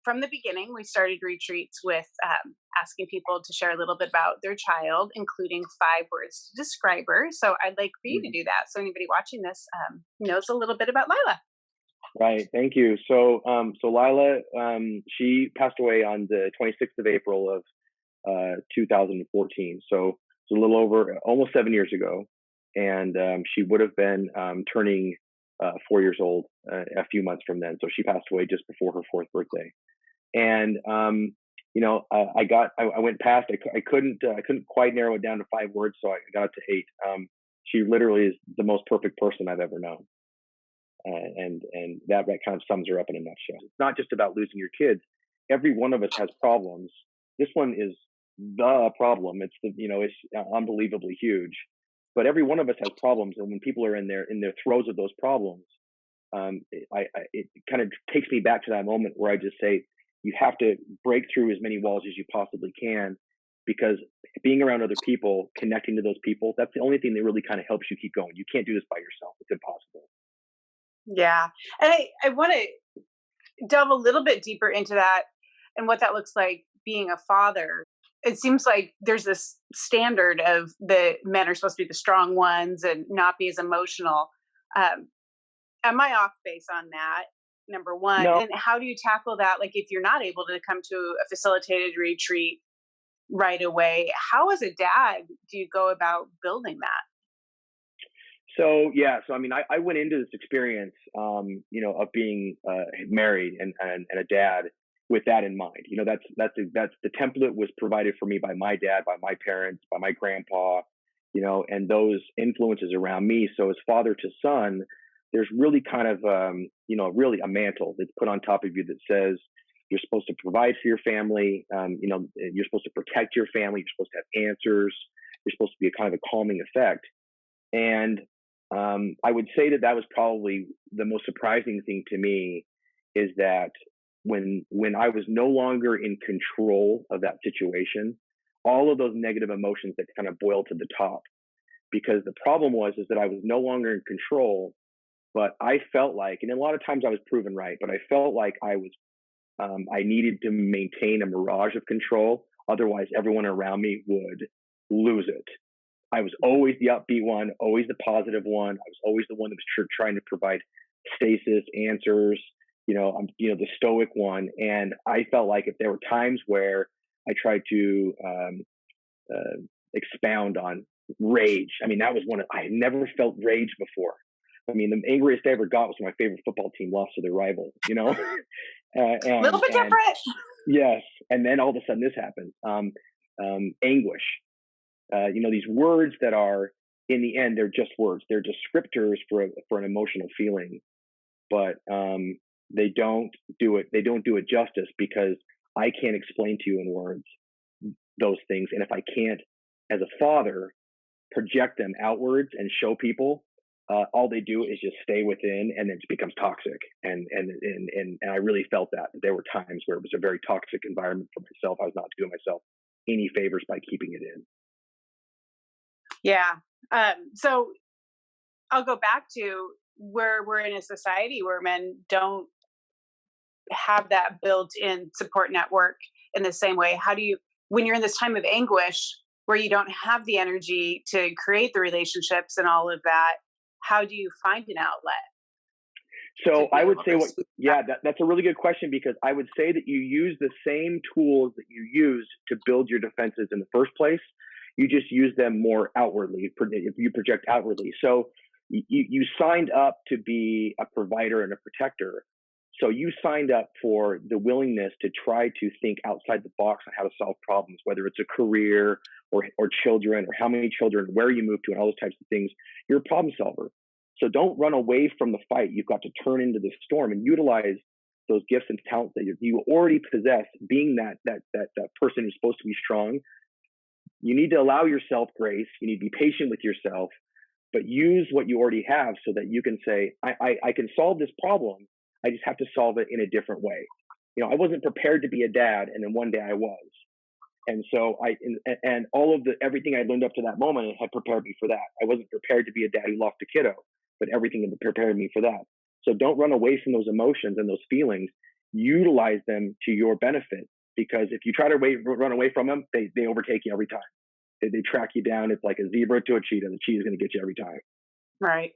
From the beginning, we started retreats with asking people to share a little bit about their child, including 5 words to describe her. So I'd like for you to Mhm. do that, so anybody watching this knows a little bit about Lila. Right. Thank you. So Lila, she passed away on the 26th of April of 2014. So it's a little over, almost 7 years ago, and she would have been turning 4 years old a few months from then. So she passed away just before her fourth birthday. And I went past. I couldn't quite narrow it down to 5 words, so I got to 8. She literally is the most perfect person I've ever known. And that kind of sums her up in a nutshell. It's not just about losing your kids. Every one of us has problems. This one is the problem. It's unbelievably huge. But every one of us has problems, and when people are in their throes of those problems, it kind of takes me back to that moment where I just say you have to break through as many walls as you possibly can, because being around other people, connecting to those people, that's the only thing that really kind of helps you keep going. You can't do this by yourself. It's impossible. Yeah. And I want to delve a little bit deeper into that and what that looks like being a father. It seems like there's this standard of the men are supposed to be the strong ones and not be as emotional. Um, am I off base on that? Number one. No. And how do you tackle that? Like, if you're not able to come to a facilitated retreat right away, how, as a dad, do you go about building that? So yeah, so I mean, I went into this experience, of being married and a dad with that in mind. That's the template was provided for me by my dad, by my parents, by my grandpa, and those influences around me. So as father to son, there's really kind of really a mantle that's put on top of you that says you're supposed to provide for your family. You're supposed to protect your family. You're supposed to have answers. You're supposed to be a kind of a calming effect. And I would say that was probably the most surprising thing to me, is that when I was no longer in control of that situation, all of those negative emotions that kind of boiled to the top. Because the problem is that I was no longer in control, but I felt like, and a lot of times I was proven right, but I felt like I needed to maintain a mirage of control. Otherwise, everyone around me would lose it. I was always the upbeat one, always the positive one. I was always the one that was trying to provide stasis, answers. I'm the stoic one, and I felt like if there were times where I tried to expound on rage, I mean that was I had never felt rage before. I mean, the angriest I ever got was when my favorite football team lost to their rival. A little bit And different. yes, and then all of a sudden this happened. Anguish. These words that are, in the end, they're just words. They're descriptors for an emotional feeling, but they don't do it. They don't do it justice, because I can't explain to you in words those things. And if I can't, as a father, project them outwards and show people, all they do is just stay within, and it becomes toxic. And I really felt that there were times where it was a very toxic environment for myself. I was not doing myself any favors by keeping it in. Yeah. So I'll go back to where we're in a society where men don't have that built-in support network in the same way. How do you, when you're in this time of anguish where you don't have the energy to create the relationships and all of that, how do you find an outlet to So be I would able say to speak up? that's a really good question, because I would say that you use the same tools that you used to build your defenses in the first place. You just use them more outwardly. If you project outwardly. So you signed up to be a provider and a protector. So you signed up for the willingness to try to think outside the box on how to solve problems, whether it's a career or children, or how many children, where you move to, and all those types of things. You're a problem solver. So don't run away from the fight. You've got to turn into the storm and utilize those gifts and talents that you already possess. Being that person who's supposed to be strong, you need to allow yourself grace. You need to be patient with yourself, but use what you already have so that you can say, I can solve this problem. I just have to solve it in a different way. I wasn't prepared to be a dad, and then one day I was. And so and all of everything I learned up to that moment had prepared me for that. I wasn't prepared to be a dad who lost a kiddo, but everything had prepared me for that. So don't run away from those emotions and those feelings. utilize them to your benefit. Because if you try to run away from them, they overtake you every time. They track you down. It's like a zebra to a cheetah. The cheetah's going to get you every time. Right.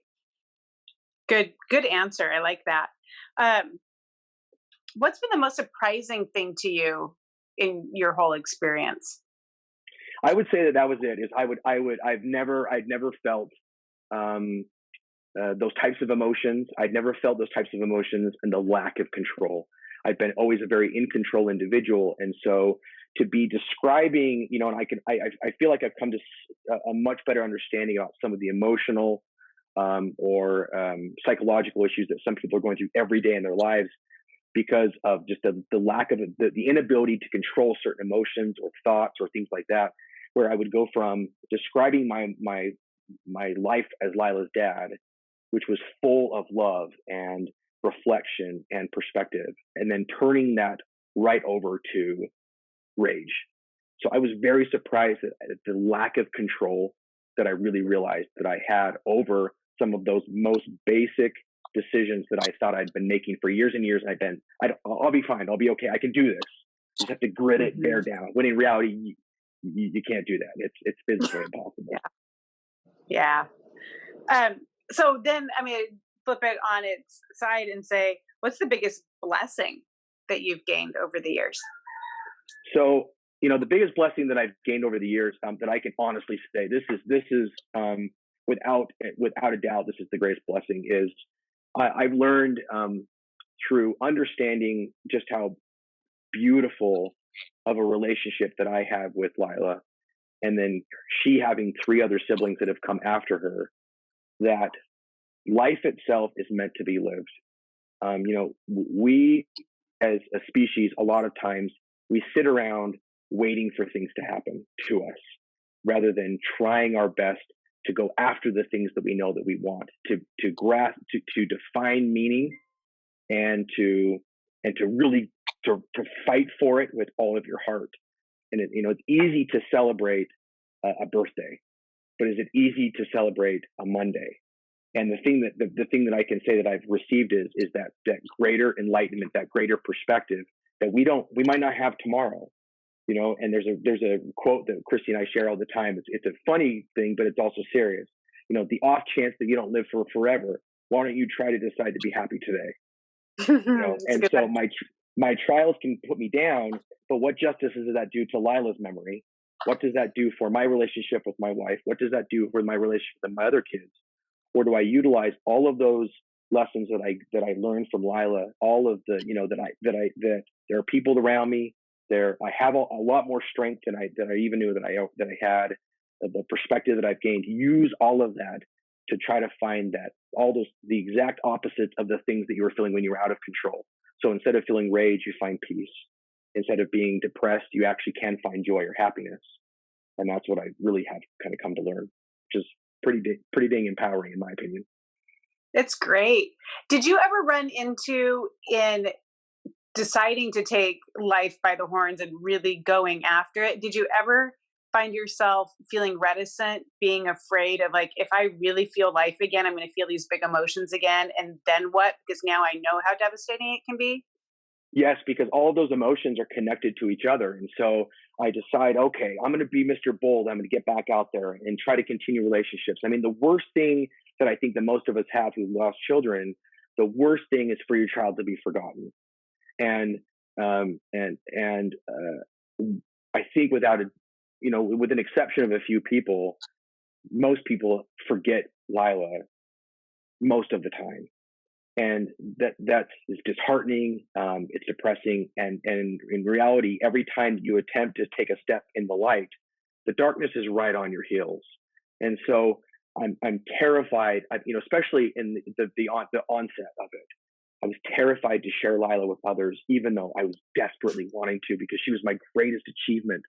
Good answer. I like that. Um, what's been the most surprising thing to you in your whole experience? I would say that that was it. Is I'd never felt um, those types of emotions. I'd never felt those types of emotions and the lack of control. I've been always a very in control individual, and so to be describing, and I feel like I've come to a much better understanding about some of the emotional or psychological issues that some people are going through every day in their lives because of just the lack of the inability to control certain emotions or thoughts or things like that. Where I would go from describing my life as Lila's dad, which was full of love and reflection and perspective, and then turning that right over to rage. So I was very surprised at the lack of control that I really realized that I had over some of those most basic decisions that I thought I'd been making for years and years. And I'll be fine. I'll be okay. I can do this. You just have to grit it, bear down. When in reality, you can't do that. It's physically impossible. Yeah. So then, I mean, flip it on its side and say, what's the biggest blessing that you've gained over the years? So, the biggest blessing that I've gained over the years, that I can honestly say, this is without a doubt, this is the greatest blessing. Is I've learned through understanding just how beautiful of a relationship that I have with Lila, and then she having three other siblings that have come after her, that life itself is meant to be lived. We as a species, a lot of times we sit around waiting for things to happen to us rather than trying our best to go after the things that we know that we want, to grasp, to define meaning, and to really to fight for it with all of your heart. And it's easy to celebrate a birthday, but is it easy to celebrate a Monday? And the thing that I can say that I've received is that greater enlightenment, that greater perspective that we might not have tomorrow. And there's a quote that Christy and I share all the time. It's a funny thing, but it's also serious. The off chance that you don't live for forever, why don't you try to decide to be happy today? And so my trials can put me down, but what justice does that do to Lila's memory? What does that do for my relationship with my wife? What does that do for my relationship with my other kids? Or do I utilize all of those lessons that I learned from Lila? All of the that there are people around me. I have a lot more strength than I even knew that I had. The perspective that I've gained. Use all of that to try to find the exact opposites of the things that you were feeling when you were out of control. So instead of feeling rage, you find peace. Instead of being depressed, you actually can find joy or happiness. And that's what I really have kind of come to learn, which is pretty dang empowering in my opinion. It's great. Did you ever run into in deciding to take life by the horns and really going after it? Did you ever find yourself feeling reticent, being afraid of like, if I really feel life again, I'm going to feel these big emotions again, and then what? Because now I know how devastating it can be. Yes, because all of those emotions are connected to each other. And so I decide, okay, I'm going to be Mr. Bold. I'm going to get back out there and try to continue relationships. I mean, the worst thing that I think that most of us have who lost children, the worst thing is for your child to be forgotten. And I think with an exception of a few people, most people forget Lila most of the time. And that's disheartening. It's depressing. And in reality, every time you attempt to take a step in the light, the darkness is right on your heels. And so I'm terrified, especially in the onset of it. I was terrified to share Lila with others, even though I was desperately wanting to, because she was my greatest achievement.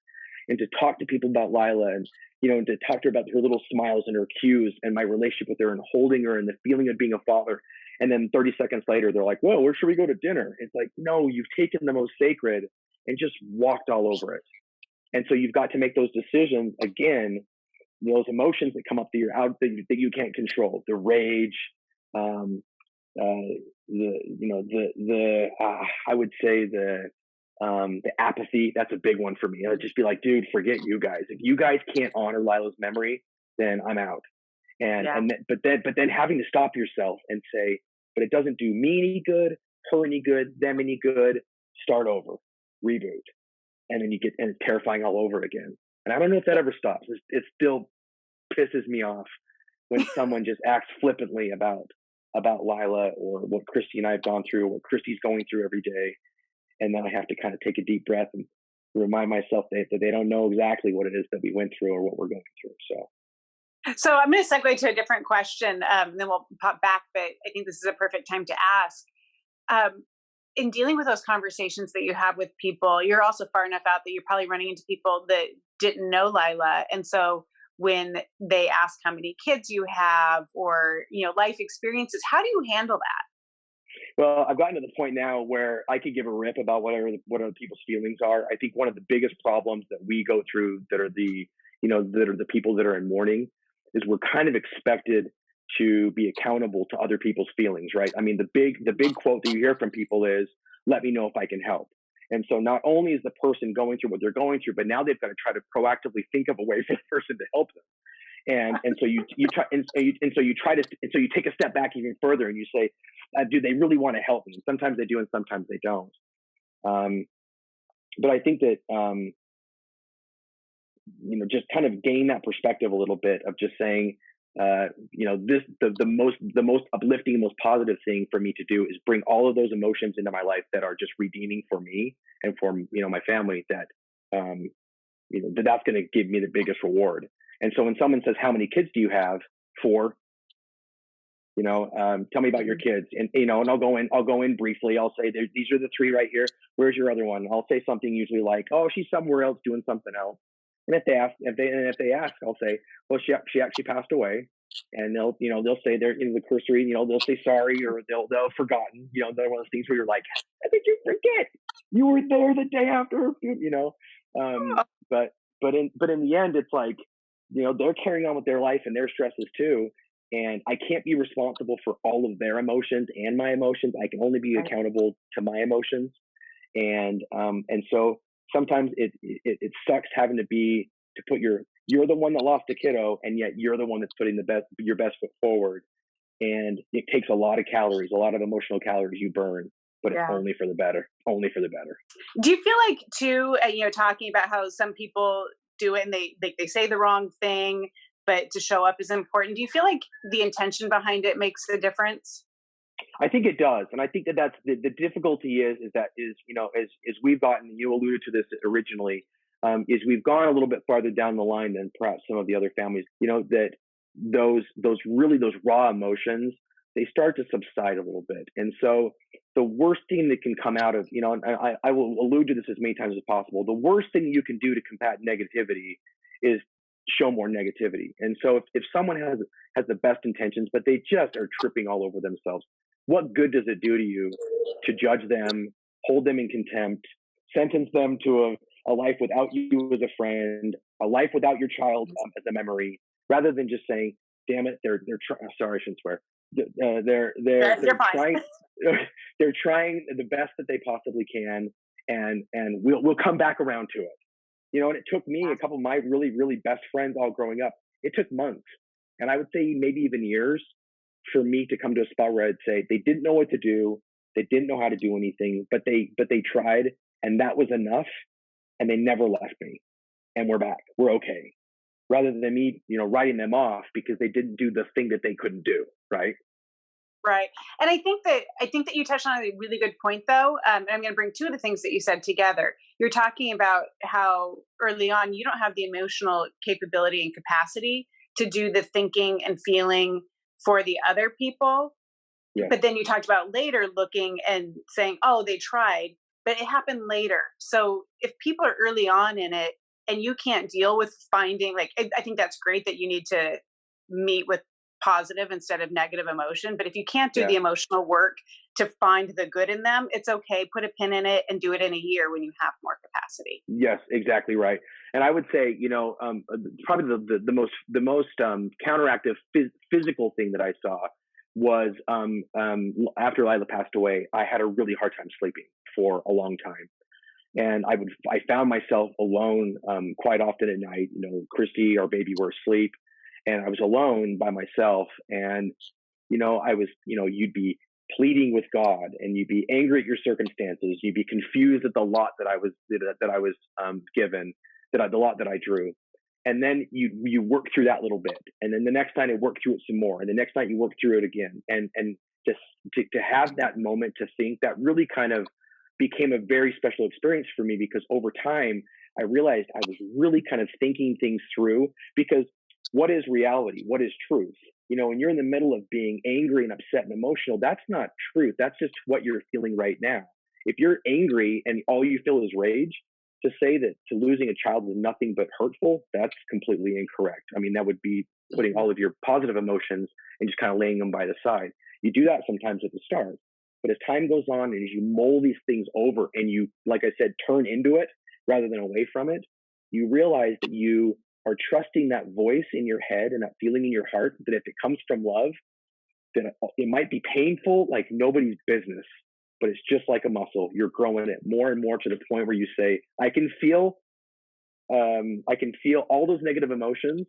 And to talk to people about Lila and to talk to her about her little smiles and her cues and my relationship with her and holding her and the feeling of being a father. And then 30 seconds later, they're like, well, where should we go to dinner? It's like, no, you've taken the most sacred and just walked all over it. And so you've got to make those decisions again, those emotions that come up that you can't control, the rage, I would say the apathy. That's a big one for me. I'd just be like, dude, forget you guys. If you guys can't honor Lila's memory, then I'm out. Yeah. But then having to stop yourself and say, but it doesn't do me any good, her any good, them any good. Start over, reboot, and then and it's terrifying all over again. And I don't know if that ever stops. It still pisses me off when someone just acts flippantly about Lila or what Christy and I have gone through, or what Christy's going through every day, and then I have to kind of take a deep breath and remind myself that they don't know exactly what it is that we went through or what we're going through. So I'm going to segue to a different question, and then we'll pop back. But I think this is a perfect time to ask. Um, in dealing with those conversations that you have with people, you're also far enough out that you're probably running into people that didn't know Lila, and so when they ask how many kids you have or life experiences, how do you handle that? Well, I've gotten to the point now where I could give a rip about what other people's feelings are. I think one of the biggest problems that we go through that are the people that are in mourning is we're kind of expected to be accountable to other people's feelings, right? I mean, the big quote that you hear from people is, "Let me know if I can help." And so not only is the person going through what they're going through, but now they've got to try to proactively think of a way for the person to help them. And so you take a step back even further and you say, do they really want to help me? And sometimes they do and sometimes they don't. But I think that just kind of gain that perspective a little bit of just saying, the most uplifting, most positive thing for me to do is bring all of those emotions into my life that are just redeeming for me and for my family. That's going to give me the biggest reward. And so when someone says, "How many kids do you have?" "4." Tell me about your kids, and I'll go in briefly. I'll say, "These are the 3 right here. Where's your other one?" I'll say something usually like, "Oh, she's somewhere else doing something else." And if they ask, I'll say, "Well, she actually passed away." And they'll say they're in the cursory, they'll say sorry, or they'll have forgotten. They're one of those things where you're like, "How did you forget? You were there the day after." But in the end, it's like, they're carrying on with their life and their stresses too. And I can't be responsible for all of their emotions and my emotions. I can only be accountable to my emotions. And so sometimes it sucks having to put you're the one that lost a kiddo, and yet you're the one that's putting your best foot forward. And it takes a lot of calories, a lot of emotional calories you burn, but it's Yeah. only for the better, only for the better. Do you feel like too, talking about how some people do it and they say the wrong thing, but to show up is important. Do you feel like the intention behind it makes a difference? I think it does, and I think that's the difficulty is as we've gotten. You alluded to this originally, is we've gone a little bit farther down the line than perhaps some of the other families. That those raw emotions, they start to subside a little bit, and so the worst thing that can come out of and I will allude to this as many times as possible. The worst thing you can do to combat negativity is show more negativity. And so if someone has the best intentions, but they just are tripping all over themselves, what good does it do to you to judge them, hold them in contempt, sentence them to a life without you as a friend, a life without your child as a memory, rather than just saying, "Damn it, sorry, I shouldn't swear. They're You're fine. trying they're trying the best that they possibly can, and we'll come back around to it." And it took me, a couple of my really, really best friends all growing up, it took months, and I would say maybe even years, for me to come to a spot where I'd say they didn't know what to do, they didn't know how to do anything, but they tried, and that was enough, and they never left me, and we're back, we're okay, rather than me, writing them off because they didn't do the thing that they couldn't do, right? Right. And I think that you touched on a really good point, though. And I'm going to bring two of the things that you said together. You're talking about how early on you don't have the emotional capability and capacity to do the thinking and feeling for the other people. Yeah, But then you talked about later looking and saying, "Oh, they tried," but it happened later. So if people are early on in it and you can't deal with finding, like, I think that's great that you need to meet with positive instead of negative emotion. But if you can't do yeah. the emotional work to find the good in them, it's okay. Put a pin in it and do it in a year when you have more capacity. Yes, exactly right. And I would say, probably the most counteractive physical thing that I saw was after Lila passed away, I had a really hard time sleeping for a long time. And I found myself alone quite often at night. You know, Christy, our baby, were asleep, and I was alone by myself. And I was, you'd be pleading with God, and you'd be angry at your circumstances. You'd be confused at the lot that I was given, the lot that I drew. And then you work through that little bit, and then the next night I work through it some more, and the next night you work through it again, and just to have that moment to think, that really kind of became a very special experience for me, because over time I realized I was really kind of thinking things through. Because what is reality? What is truth? When you're in the middle of being angry and upset and emotional, that's not truth. That's just what you're feeling right now. If you're angry and all you feel is rage, to say that to losing a child was nothing but hurtful, that's completely incorrect. I mean, that would be putting all of your positive emotions and just kind of laying them by the side. You do that sometimes at the start, but as time goes on and as you mull these things over and you, like I said, turn into it rather than away from it, you realize that you are trusting that voice in your head and that feeling in your heart, that if it comes from love, then it might be painful like nobody's business, but it's just like a muscle. You're growing it more and more to the point where you say, I can feel all those negative emotions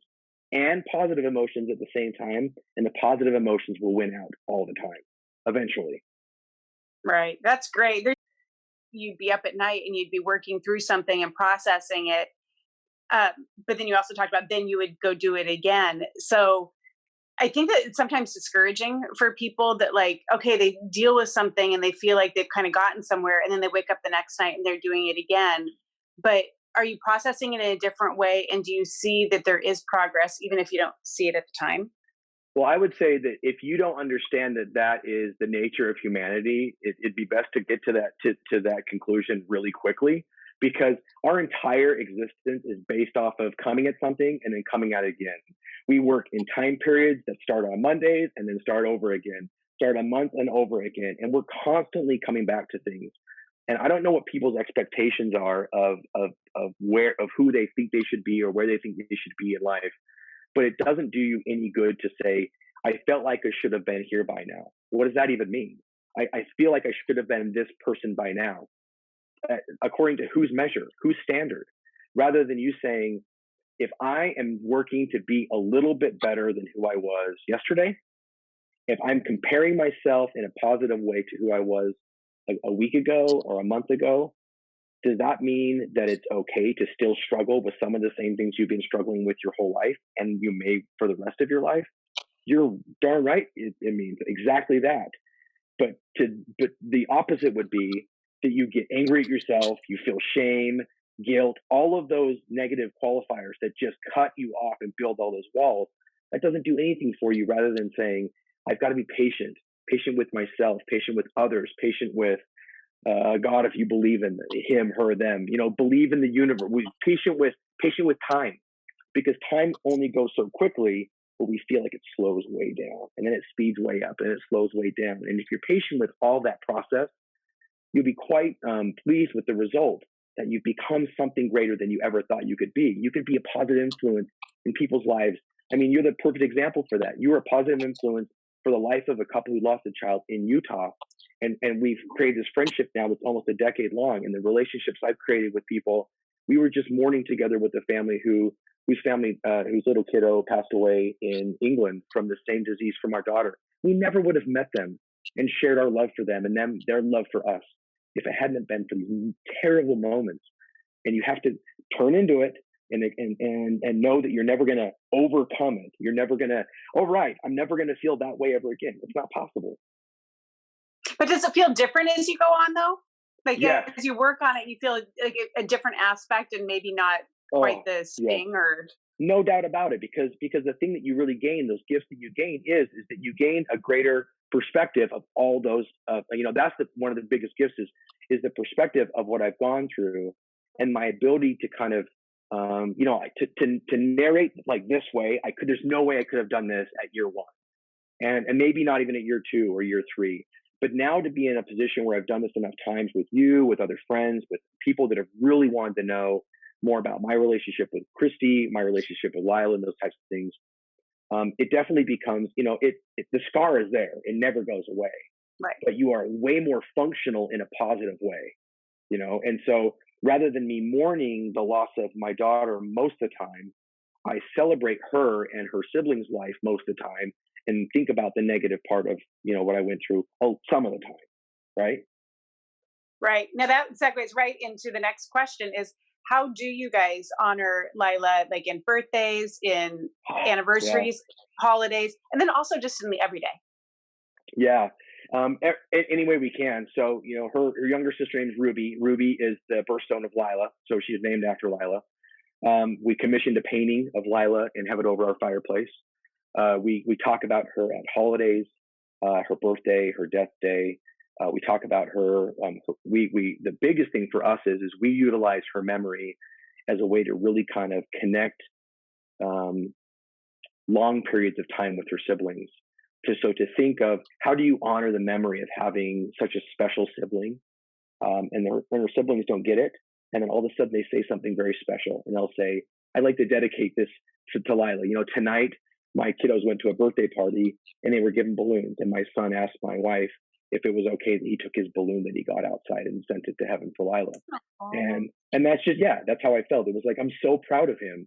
and positive emotions at the same time, and the positive emotions will win out all the time eventually. Right. That's great. You'd be up at night and you'd be working through something and processing it. Um, but then you also talked about then you would go do it again. So I think that it's sometimes discouraging for people that, like, okay, they deal with something and they feel like they've kind of gotten somewhere, and then they wake up the next night and they're doing it again. But are you processing it in a different way? And do you see that there is progress even if you don't see it at the time? Well, I would say that if you don't understand that that is the nature of humanity, it'd be best to get to that conclusion really quickly, because our entire existence is based off of coming at something and then coming at it again. We work in time periods that start on Mondays and then start over again, start a month and over again, and we're constantly coming back to things. And I don't know what people's expectations are of who they think they should be or where they think they should be in life, but it doesn't do you any good to say, I felt like I should have been here by now. What does that even mean? I feel like I should have been this person by now. According to whose measure, whose standard? Rather than you saying, if I am working to be a little bit better than who I was yesterday, if I'm comparing myself in a positive way to who I was a week ago or a month ago, does that mean that it's okay to still struggle with some of the same things you've been struggling with your whole life, and you may for the rest of your life? You're darn right. It means exactly that. But the opposite would be that you get angry at yourself, you feel shame, guilt, all of those negative qualifiers that just cut you off and build all those walls. That doesn't do anything for you, rather than saying, I've got to be patient, patient with myself, patient with others, patient with God, if you believe in him, her, them, believe in the universe. Patient with time, because time only goes so quickly, but we feel like it slows way down, and then it speeds way up, and it slows way down. And if you're patient with all that process, you'll be quite pleased with the result, that you've become something greater than you ever thought you could be. You could be a positive influence in people's lives. I mean, you're the perfect example for that. You are a positive influence for the life of a couple who lost a child in Utah. And we've created this friendship now that's almost a decade long. And the relationships I've created with people, we were just mourning together with a family whose little kiddo passed away in England from the same disease from our daughter. We never would have met them and shared our love for them and their love for us if it hadn't been for these terrible moments. And you have to turn into it and know that you're never going to overcome it. You're never going to, oh, right, I'm never going to feel that way ever again. It's not possible. But does it feel different as you go on, though? Like, Yes. as you work on it, you feel like a different aspect and maybe not quite Oh, the yes. sting or. No doubt about it, because the thing that you really gain, those gifts that you gain, is that you gain a greater perspective of all those. That's one of the biggest gifts is the perspective of what I've gone through, and my ability to kind of to narrate like this way. There's no way I could have done this at year one, and maybe not even at year two or year three. But now to be in a position where I've done this enough times with you, with other friends, with people that have really wanted to know more about my relationship with Christy, my relationship with Lila, and those types of things, it definitely becomes, the scar is there. It never goes away, Right. but you are way more functional in a positive way, And so rather than me mourning the loss of my daughter most of the time, I celebrate her and her siblings' life most of the time and think about the negative part of, what I went through some of the time, right? Right. Now that segues right into the next question is how do you guys honor Lila like in birthdays, in Yeah. anniversaries, holidays, and then also just in the everyday? Yeah. Any way we can. So, her younger sister named Ruby. Ruby is the birthstone of Lila. So she's named after Lila. We commissioned a painting of Lila and have it over our fireplace. We talk about her at holidays, her birthday, her death day. We talk about her. The biggest thing for us is we utilize her memory as a way to really kind of connect um, long periods of time with her siblings. To think of how do you honor the memory of having such a special sibling, and her siblings don't get it, and then all of a sudden they say something very special, and they'll say, "I'd like to dedicate this to Lila." Tonight my kiddos went to a birthday party and they were given balloons, and my son asked my wife if it was okay that he took his balloon that he got outside and sent it to heaven for Lila. Oh, And that's just, yeah, that's how I felt. It was like I'm so proud of him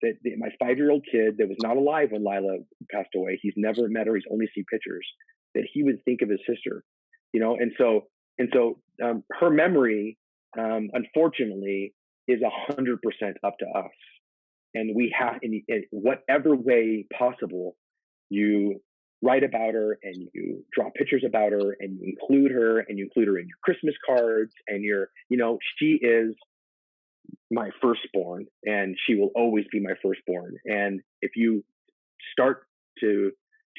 that my 5-year-old kid that was not alive when Lila passed away, he's never met her, he's only seen pictures, that he would think of his sister, her memory, unfortunately, is 100% up to us, and we have in whatever way possible, you write about her and you draw pictures about her and you include her and you include her in your Christmas cards, and she is my firstborn and she will always be my firstborn. And if you start to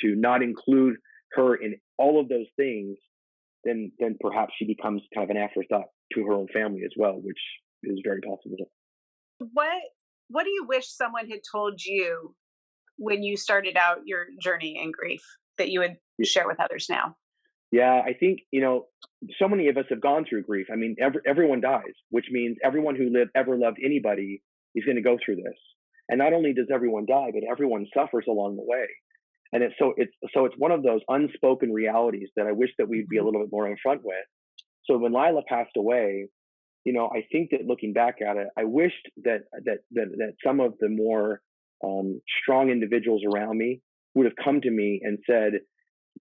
not include her in all of those things, then perhaps she becomes kind of an afterthought to her own family as well, which is very possible. what what do you wish someone had told you when you started out your journey in grief that you would share with others now? Yeah, I think, so many of us have gone through grief. I mean, everyone dies, which means everyone who ever loved anybody is going to go through this. And not only does everyone die, but everyone suffers along the way. And it's one of those unspoken realities that I wish that we'd be a Mhm. little bit more upfront with. So when Lila passed away, I think that looking back at it, I wished that some of the more strong individuals around me would have come to me and said,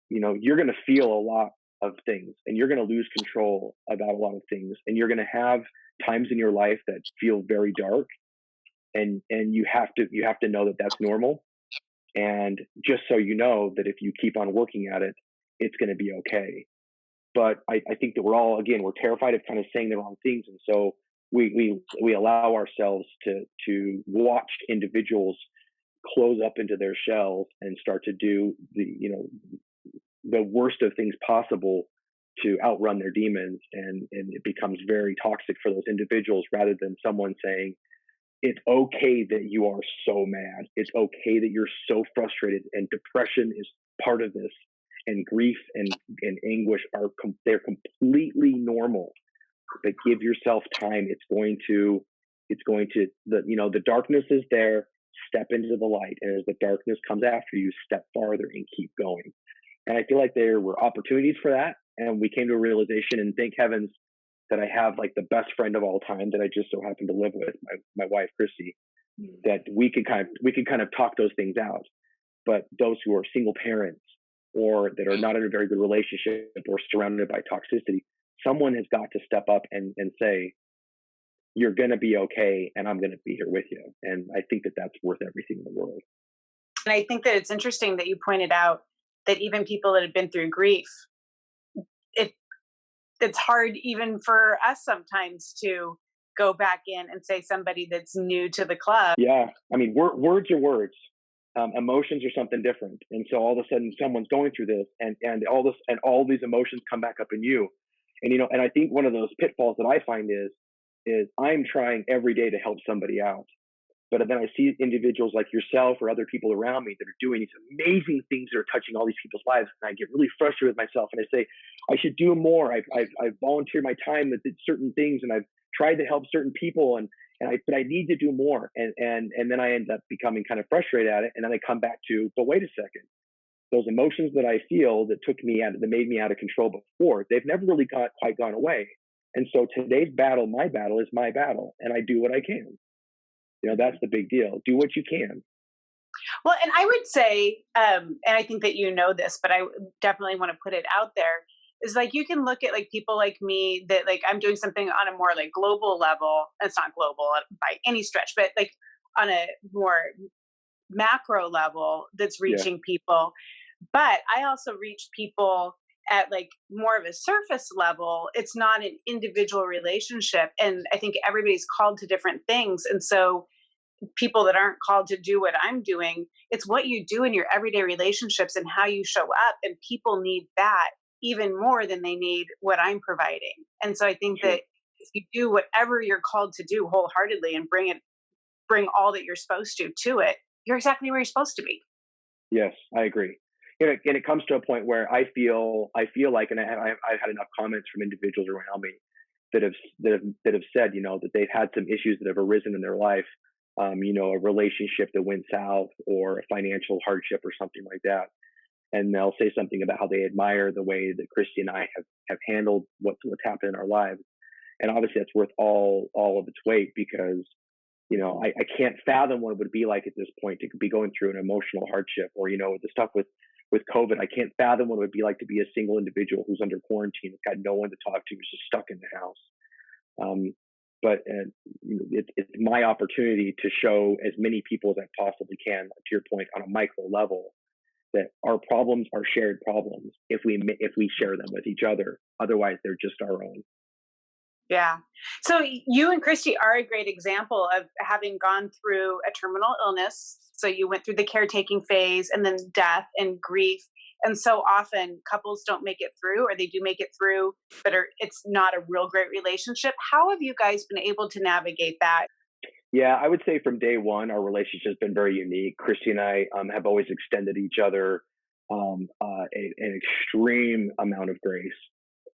you're going to feel a lot of things and you're going to lose control about a lot of things, and you're going to have times in your life that feel very dark, and you have to know that that's normal, and just so you know that if you keep on working at it, it's going to be okay. But I think that we're terrified of kind of saying the wrong things, and so we allow ourselves to watch individuals close up into their shells and start to do the worst of things possible to outrun their demons, and it becomes very toxic for those individuals, rather than someone saying, it's okay that you are so mad, it's okay that you're so frustrated, and depression is part of this, and grief and anguish they're completely normal, but give yourself time. It's going to the darkness is there, step into the light, and as the darkness comes after you, step farther and keep going. And I feel like there were opportunities for that. And we came to a realization, and thank heavens that I have like the best friend of all time that I just so happen to live with, my wife, Chrissy, that we could kind of talk those things out. But those who are single parents or that are not in a very good relationship or surrounded by toxicity, someone has got to step up and say, you're going to be okay, and I'm going to be here with you. And I think that that's worth everything in the world. And I think that it's interesting that you pointed out that even people that have been through grief, it it's hard even for us sometimes to go back in and say somebody that's new to the club. Yeah, I mean, words are words. Emotions are something different, and so all of a sudden, someone's going through this, and all these emotions come back up in you, and I think one of those pitfalls that I find is I'm trying every day to help somebody out, But then I see individuals like yourself or other people around me that are doing these amazing things that are touching all these people's lives, and I get really frustrated with myself. And I say, I should do more. I've volunteered my time with certain things, and I've tried to help certain people, but I need to do more. And then I end up becoming kind of frustrated at it, and then I come back to, but wait a second, those emotions that I feel that made me out of control before, they've never really quite gone away. And so today's battle, my battle, is my battle, and I do what I can. That's the big deal. Do what you can. Well, and I would say, and I think that you know this, but I definitely want to put it out there, is like you can look at like people like me that like I'm doing something on a more like global level. It's not global by any stretch, but like on a more macro level that's Yeah, reaching people. But I also reach people at like more of a surface level. It's not an individual relationship. And I think everybody's called to different things. And so people that aren't called to do what I'm doing, it's what you do in your everyday relationships and how you show up. And people need that even more than they need what I'm providing. And so I think sure. that if you do whatever you're called to do wholeheartedly and bring all that you're supposed to it, you're exactly where you're supposed to be. Yes, I agree. And it comes to a point where I feel like, and I've had enough comments from individuals around me that have said, that they've had some issues that have arisen in their life, a relationship that went south or a financial hardship or something like that. And they'll say something about how they admire the way that Christy and I have handled what's happened in our lives. And obviously that's worth all of its weight, because I can't fathom what it would be like at this point to be going through an emotional hardship, or the stuff with COVID. I can't fathom what it would be like to be a single individual who's under quarantine, got no one to talk to, who's just stuck in the house. But it's my opportunity to show as many people as I possibly can, to your point, on a micro level, that our problems are shared problems if we share them with each other. Otherwise, they're just our own. Yeah. So you and Christy are a great example of having gone through a terminal illness. So you went through the caretaking phase and then death and grief. And so often couples don't make it through, or they do make it through, but it's not a real great relationship. How have you guys been able to navigate that? Yeah, I would say from day one, our relationship has been very unique. Christy and I have always extended each other an extreme amount of grace,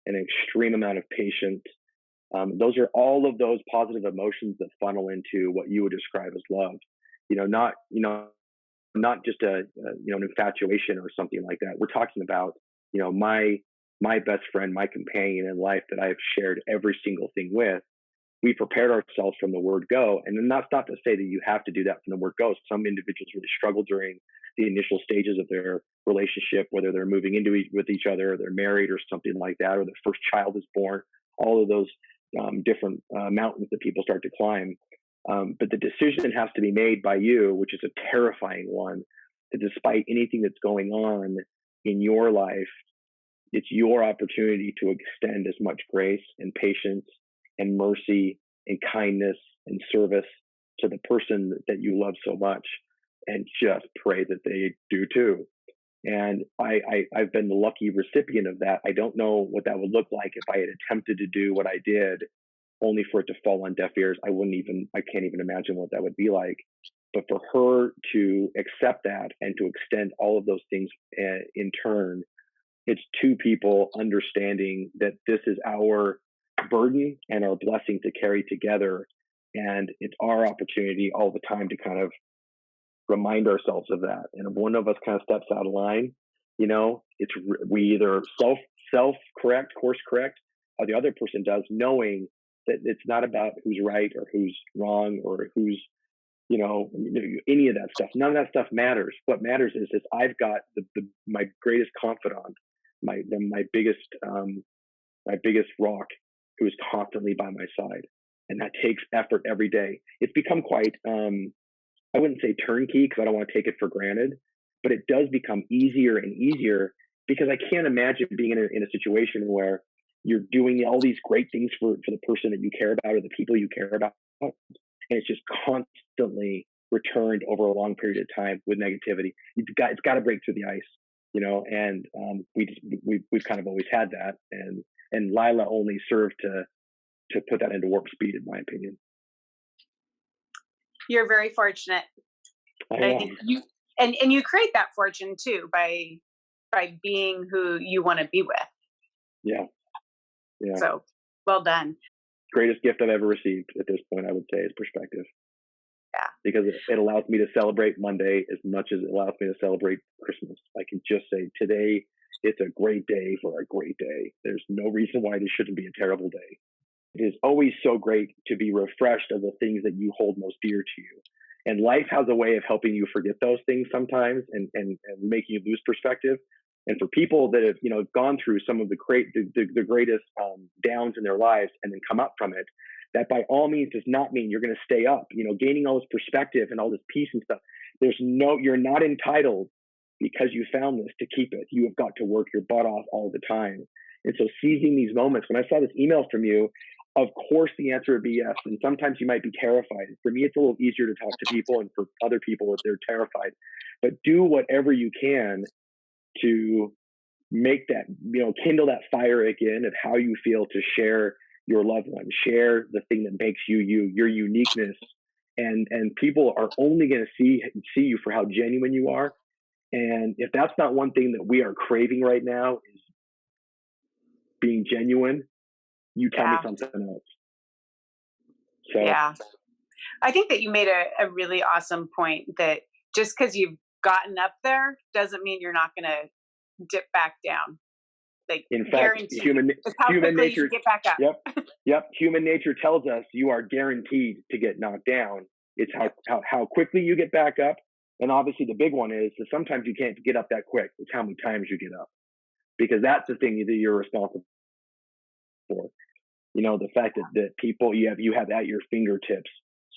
an extreme amount of patience. Those are all of those positive emotions that funnel into what you would describe as love. Not just an infatuation or something like that. We're talking about my best friend, my companion in life that I have shared every single thing with. We prepared ourselves from the word go. And then that's not to say that you have to do that from the word go. Some individuals really struggle during the initial stages of their relationship, whether they're moving with each other, or they're married or something like that, or their first child is born, all of those different mountains that people start to climb. But the decision has to be made by you, which is a terrifying one, that despite anything that's going on in your life, it's your opportunity to extend as much grace and patience and mercy and kindness and service to the person that you love so much, and just pray that they do too. And I've been the lucky recipient of that. I don't know what that would look like if I had attempted to do what I did only for it to fall on deaf ears. I can't even imagine what that would be like. But for her to accept that and to extend all of those things in turn, it's two people understanding that this is our burden and our blessing to carry together. And it's our opportunity all the time to kind of remind ourselves of that. And if one of us kind of steps out of line, we either self correct, course correct, or the other person does, knowing that it's not about who's right or who's wrong or who's any of that stuff. None of that stuff matters. What matters is I've got my greatest confidant, my biggest rock, who is constantly by my side, and that takes effort every day. It's become quite I wouldn't say turnkey, because I don't want to take it for granted, but it does become easier and easier, because I can't imagine being in a situation where you're doing all these great things for the person that you care about or the people you care about, and it's just constantly returned over a long period of time with negativity. It's got to break through the ice, and we've kind of always had that, and Lila only served to put that into warp speed, in my opinion. You're very fortunate. I And I think am. you and you create that fortune too by being who you want to be with. Yeah, yeah. So well done. Greatest gift I've ever received at this point, I would say, is perspective, Yeah. because it allows me to celebrate Monday as much as it allows me to celebrate Christmas. I can just say today it's a great day for a great day. There's no reason why this shouldn't be a terrible day. It is always so great to be refreshed of the things that you hold most dear to you. And life has a way of helping you forget those things sometimes, and making you lose perspective. And for people that have, gone through some of the greatest downs in their lives and then come up from it, that by all means does not mean you're going to stay up, gaining all this perspective and all this peace and stuff. You're not entitled because you found this to keep it. You have got to work your butt off all the time. And so seizing these moments, when I saw this email from you, of course the answer would be yes. And sometimes you might be terrified. For me, it's a little easier to talk to people, and for other people, they're terrified. But do whatever you can to make that, kindle that fire again of how you feel to share your loved one, share the thing that makes you, your uniqueness. And people are only going to see you for how genuine you are. And if that's not one thing that we are craving right now, is being genuine, you tell me Yeah. something else. So Yeah. I think that you made a really awesome point that just because you've gotten up there doesn't mean you're not going to dip back down. Like in fact, guaranteed. human It's how human quickly you nature, get back up. yep, yep, human nature tells us you are guaranteed to get knocked down. It's Yep. how quickly you get back up. And obviously the big one is that sometimes you can't get up that quick. It's how many times you get up, because that's the thing that you're responsible for. The fact that people, you have at your fingertips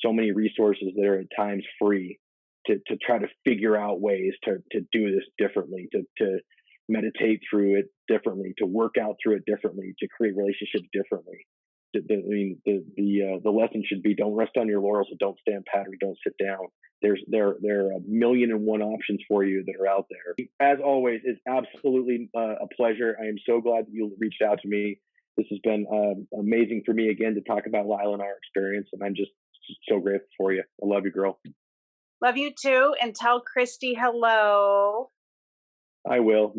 so many resources that are at times free to try to figure out ways to do this differently, to meditate through it differently, to work out through it differently, to create relationships differently. The lesson should be: don't rest on your laurels, and don't stand pat, or don't sit down. There are a million and one options for you that are out there. As always, it's absolutely a pleasure. I am so glad that you reached out to me. This has been amazing for me again to talk about Lila and our experience, and I'm just so grateful for you. I love you, girl. Love you too. And tell Christy hello. I will.